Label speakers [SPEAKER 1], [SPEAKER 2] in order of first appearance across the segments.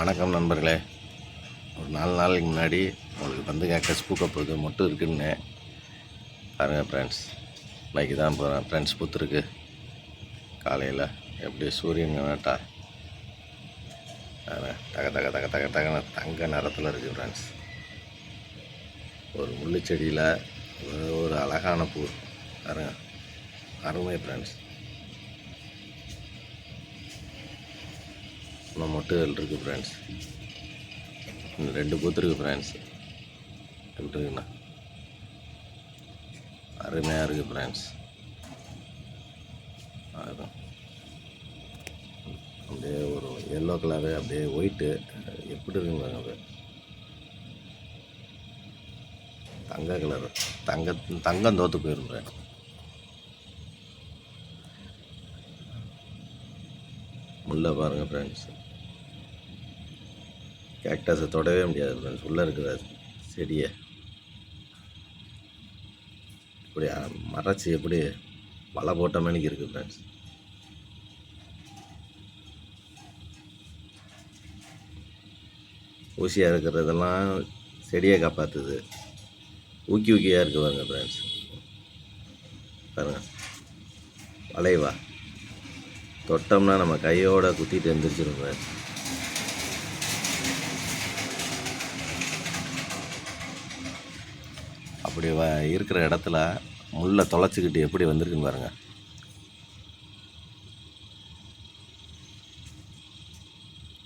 [SPEAKER 1] வணக்கம் நண்பர்களே. ஒரு 4 நாளைக்கு முன்னாடி உங்களுக்கு வந்து கேக்டஸ் பூக்க போகுது, மொட்டு இருக்குன்னு பாருங்கள் ஃப்ரெண்ட்ஸ். இன்னைக்கு தான் போகிறேன் ஃப்ரெண்ட்ஸ், பூத்துருக்கு. காலையில் எப்படி சூரியன் வேட்டா தக தக தக தக தகன தங்க நிறத்தில் இருக்குது ஃப்ரெண்ட்ஸ். ஒரு முள்ளு செடியில் ஒரு அழகான பூ பாருங்க, அருமை ஃப்ரெண்ட்ஸ். இன்னும் மொட்டுகள் இருக்குது ஃப்ரெண்ட்ஸ். இன்னும் 2 பூத்துருக்கு ஃப்ரெண்ட்ஸ். எப்படி இருக்குண்ணா, அருமையாக இருக்குது ஃப்ரெண்ட்ஸ். அதுதான் அப்படியே ஒரு எல்லோ கலரு, அப்படியே ஒயிட்டு, எப்படி இருக்குங்க அது, தங்க கலரு, தங்கம் தோற்று போயிருந்தேன். முல்லை பாருங்கள் ஃப்ரெண்ட்ஸ், கேக்டஸை தொடவே முடியாது ஃப்ரெண்ட்ஸ். உள்ளே இருக்கிற செடியை இப்படி மறைச்சி எப்படி வலை போட்ட மணிக்கு இருக்குது ஃப்ரெண்ட்ஸ். ஊசியாக இருக்கிறதெல்லாம் செடியை காப்பாற்றுது. ஊக்கியாக இருக்குது பாருங்க ஃப்ரெண்ட்ஸ். பாருங்கள், வளைவா தொட்டோம்னா நம்ம கையோட குத்திட்டு எழுந்திரிச்சிடும் ஃப்ரெண்ட்ஸ். அப்படி இருக்கிற இடத்துல முள்ளை தொலைச்சிக்கிட்டு எப்படி வந்திருக்குன்னு பாருங்கள்.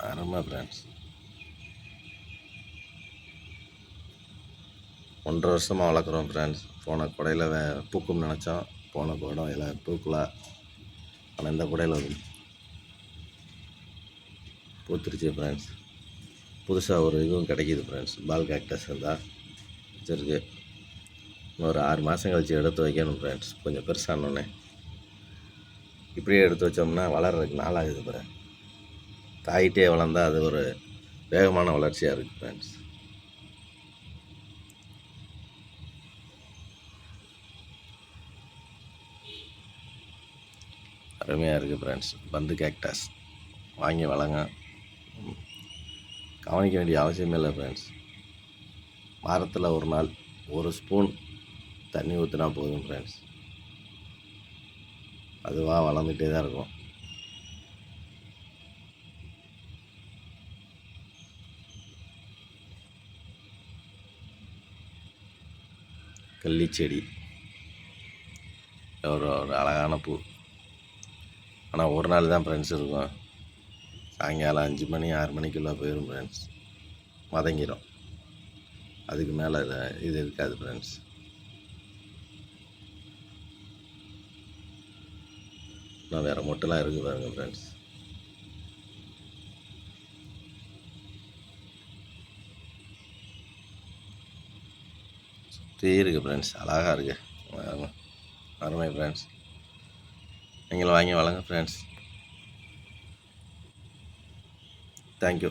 [SPEAKER 1] அருமை ஃப்ரெண்ட்ஸ். 1.5 வருஷமாக வளர்க்குறோம் ஃப்ரெண்ட்ஸ். போன குடையில் பூக்கும்னு நினச்சோம், போன குடம் எல்லாம் பூக்கல. ஆனால் இந்த குடையில் பூத்துருச்சு ஃப்ரெண்ட்ஸ். புதுசாக ஒரு இதுவும் கிடைக்கிது ஃப்ரெண்ட்ஸ். பால் கேக்டஸ் இருந்தால் வச்சுருக்கு. ஒரு 6 மாதம் கழித்து எடுத்து வைக்கணும் ஃப்ரெண்ட்ஸ். கொஞ்சம் பெருசானோடனே இப்படியே எடுத்து வச்சோம்னா வளர்கிறதுக்கு நாளாகுது ஃப்ரெண்ட்ஸ். தாயிட்டே வளர்ந்தால் அது ஒரு வேகமான வளர்ச்சியாக இருக்குது ஃப்ரெண்ட்ஸ். அருமையாக இருக்குது ஃப்ரெண்ட்ஸ். பந்து கேக்டஸ் வாங்கி வளங்க. கவனிக்க வேண்டிய அவசியமே இல்லை ஃப்ரெண்ட்ஸ். வாரத்தில் ஒரு நாள் 1 ஸ்பூன் தண்ணி ஊற்றினா போதும் ஃப்ரெண்ட்ஸ். அதுவாக வளர்ந்துகிட்டே தான் இருக்கும். கள்ளிச்செடி ஒரு அழகான பூ. ஆனால் ஒரு நாள் தான் ஃப்ரெண்ட்ஸ் இருக்கும். சாயங்காலம் 5 மணி 6 மணிக்குள்ளே போயிடும் ஃப்ரெண்ட்ஸ், மதங்கிடும். அதுக்கு மேலே இது இருக்காது ஃப்ரெண்ட்ஸ். இன்னும் வேறு மொட்டெல்லாம் இருக்குது பாருங்க ஃப்ரெண்ட்ஸ். சுற்றி இருக்குது ஃப்ரெண்ட்ஸ், அழகாக இருக்குது. அருமை ஃப்ரெண்ட்ஸ். நீங்களும் வாங்கி வளங்க ஃப்ரெண்ட்ஸ். தேங்க்யூ.